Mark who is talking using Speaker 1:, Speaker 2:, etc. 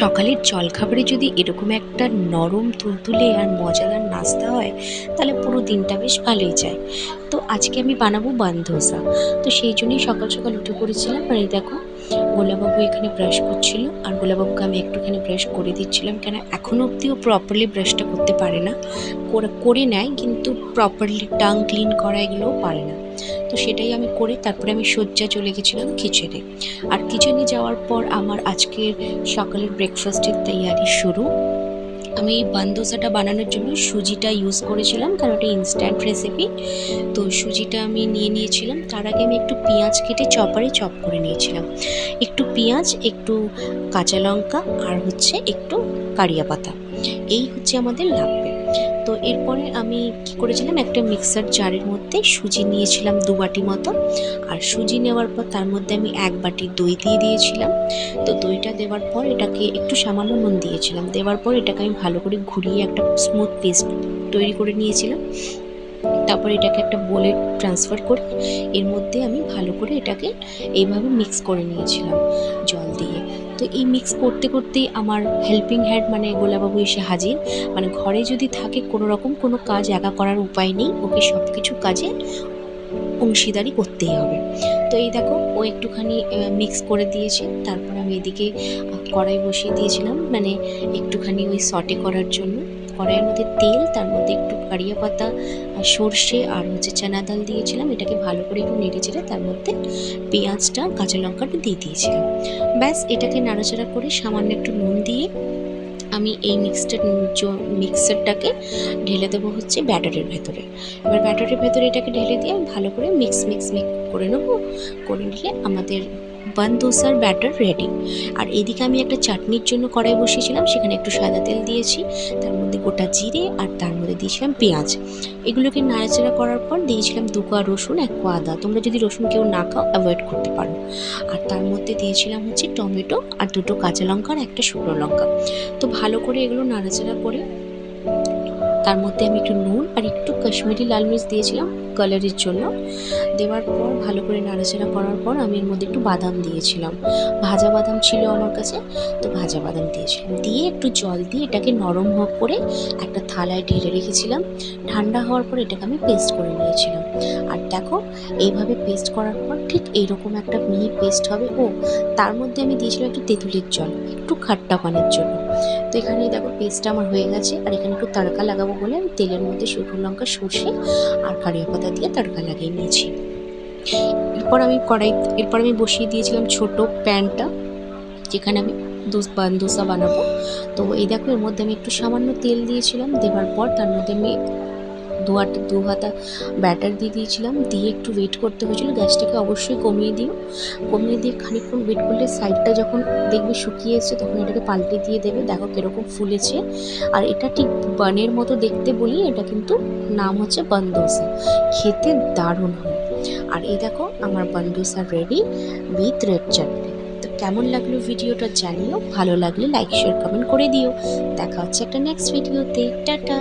Speaker 1: সকালের জলখাবারে যদি এরকম একটা নরম তুলতুলে আর মজাদার নাস্তা হয়, তাহলে পুরো দিনটা বেশ ভালোই যায়। তো আজকে আমি বানাবো বান ধোসা। তো সেই জন্যই সকাল সকাল উঠে পড়েছিলাম। আর এই দেখো, গোলাবাবু এখানে ব্রাশ করছিল, আর গোলাবাবুকে আমি একটুখানি ব্রাশ করে দিচ্ছিলাম, কেন এখনও অবধিও প্রপারলি ব্রাশটা করতে পারে না। করে নেয়, কিন্তু প্রপারলি টাং ক্লিন করা এগুলোও পারে না। তো সেটাই আমি করে তারপরে আমি শয্যা চলে গেছিলাম কিচেনে। আর কিচেনে যাওয়ার পর আমার আজকের সকালের ব্রেকফাস্টের তৈয়ারি শুরু। আমি বান দোসাটা বানানোর জন্য সুজিটা ইউজ করেছিলাম, কারণ ওটা ইনস্ট্যান্ট রেসিপি। তো সুজিটা আমি নিয়ে নিয়েছিলাম। তার আগে আমি একটু পেঁয়াজ কেটে চপারে চপ করে নিয়েছিলাম। একটু পেঁয়াজ, একটু কাঁচা লঙ্কা, আর হচ্ছে একটু কারিয়া পাতা, এই হচ্ছে আমাদের লাগবে। তো এরপরে আমি কি করেছিলাম, একটা মিক্সার জারের মধ্যে সুজি নিয়েছিলাম 2 বাটি মতো। আর সুজি নেওয়ার পর তার মধ্যে আমি 1 বাটি দই দিয়ে দিয়েছিলাম। তো দইটা দেওয়ার পর এটাকে একটু সামান্য নুন দিয়েছিলাম। দেওয়ার পর এটাকে আমি ভালো করে ঘুরিয়ে একটা স্মুথ পেস্ট তৈরি করে নিয়েছিলাম। তারপর এটাকে একটা বোলে ট্রান্সফার করে এর মধ্যে আমি ভালো করে এটাকে এইভাবে মিক্স করে নিয়েছিলাম জল দিয়ে। তো এই মিক্স করতে করতেই আমার হেল্পিং হ্যান্ড মানে গোলাবাবু এসে হাজির। মানে ঘরে যদি থাকে কোনো রকম কোনো কাজ একা করার উপায় নেই, ওকে সব কিছু কাজে অংশীদারি করতেই হবে। তো এই দেখো, ও একটুখানি মিক্স করে দিয়েছে। তারপর আমি এদিকে কড়াই বসিয়ে দিয়েছিলাম, মানে একটুখানি ওই সটে করার জন্য। কড়াইয়ের মধ্যে তেল, তার মধ্যে একটু কারিয়া পাতা, সর্ষে আর হচ্ছে চানা ডাল দিয়েছিলাম। এটাকে ভালো করে একটু নেড়ে চেড়ে তার মধ্যে পেঁয়াজটা, কাঁচা লঙ্কাটা দিয়ে দিয়েছিলাম। ব্যাস, এটাকে নাড়াচাড়া করে সামান্য একটু নুন দিয়ে আমি এই মিক্সারটাকে ঢেলে দেবো হচ্ছে ব্যাটারের ভেতরে। এবার ব্যাটারের ভেতরে এটাকে ঢেলে দিয়ে আমি ভালো করে মিক্স করে নেবো। করে নিলে আমাদের বান দোসার ব্যাটার রেডি। আর এদিকে আমি একটা চাটনির জন্য কড়াই বসিয়েছিলাম, সেখানে একটু সাদা তেল দিয়েছি, তার মধ্যে গোটা জিরে আর তার মধ্যে দিয়েছিলাম পেঁয়াজ। এগুলোকে নাড়াচাড়া করার পর দিয়েছিলাম 2 কোয়া রসুন, 1 কোয়া আদা। তোমরা যদি রসুন কেউ না খাও, অ্যাভয়েড করতে পারো। আর তার মধ্যে দিয়েছিলাম হচ্ছে টমেটো আর 2টো কাঁচা লঙ্কা আর একটা শুকনো লঙ্কা। তো ভালো করে এগুলো নাড়াচাড়া করে তার মধ্যে আমি একটু নুন আর একটু কাশ্মীরি লাল মির্চ দিয়েছিলাম কালারের জন্য। দেওয়ার পর ভালো করে নাড়াচাড়া করার পর আমি এর মধ্যে একটু বাদাম দিয়েছিলাম। ভাজা বাদাম ছিল আমার কাছে, তো ভাজা বাদাম দিয়েছিলাম। দিয়ে একটু জল দিয়ে এটাকে নরম করে একটা থালায় ঢেলে রেখেছিলাম। ঠান্ডা হওয়ার পর এটাকে আমি পেস্ট করে নিয়েছিলাম। আর দেখো, এইভাবে পেস্ট করার পর ঠিক এইরকম একটা মিহি পেস্ট হবে। ও তার মধ্যে আমি দিয়েছিলাম একটু তেঁতুলের জল, একটু খাট্টা পানির জন্য। তো এখানে দেখো পেস্টটা আমার হয়ে গেছে। আর এখানে একটু তড়কা লাগাবো বলে আমি তেলের মধ্যে শুকনো লঙ্কা, সর্ষে আর কারিয়া পাতা দিয়ে তড়কা লাগিয়ে নিয়েছি। এরপর আমি বসিয়ে দিয়েছিলাম ছোট প্যানটা, যেখানে আমি বান দোসা বানাবো। তো এই দেখো, এর মধ্যে আমি একটু সামান্য তেল দিয়েছিলাম। দেওয়ার পর তার মধ্যে আমি দু হাতা ব্যাটার দিয়ে দিয়েছিলাম। দিয়ে একটু ওয়েট করতে হয়েছিল। গ্যাসটাকে অবশ্যই কমিয়ে দিও। কমিয়ে দিয়ে খানিকক্ষণ ওয়েট করলে সাইডটা যখন দেখবে শুকিয়ে এসছে, তখন এটাকে পাল্টে দিয়ে দেবে। দেখো কীরকম ফুলেছে। আর এটা ঠিক বানের মতো দেখতে বলি, এটা কিন্তু নাম হচ্ছে বান দোসা। খেতে দারুণ হয়। আর এই দেখো, আমার বান দোসা রেডি উইথ রেড চাটনি। তো কেমন লাগলো ভিডিওটা জানিও। ভালো লাগলে লাইক, শেয়ার, কমেন্ট করে দিও। দেখা হচ্ছে একটা নেক্সট ভিডিওতে। টাটা।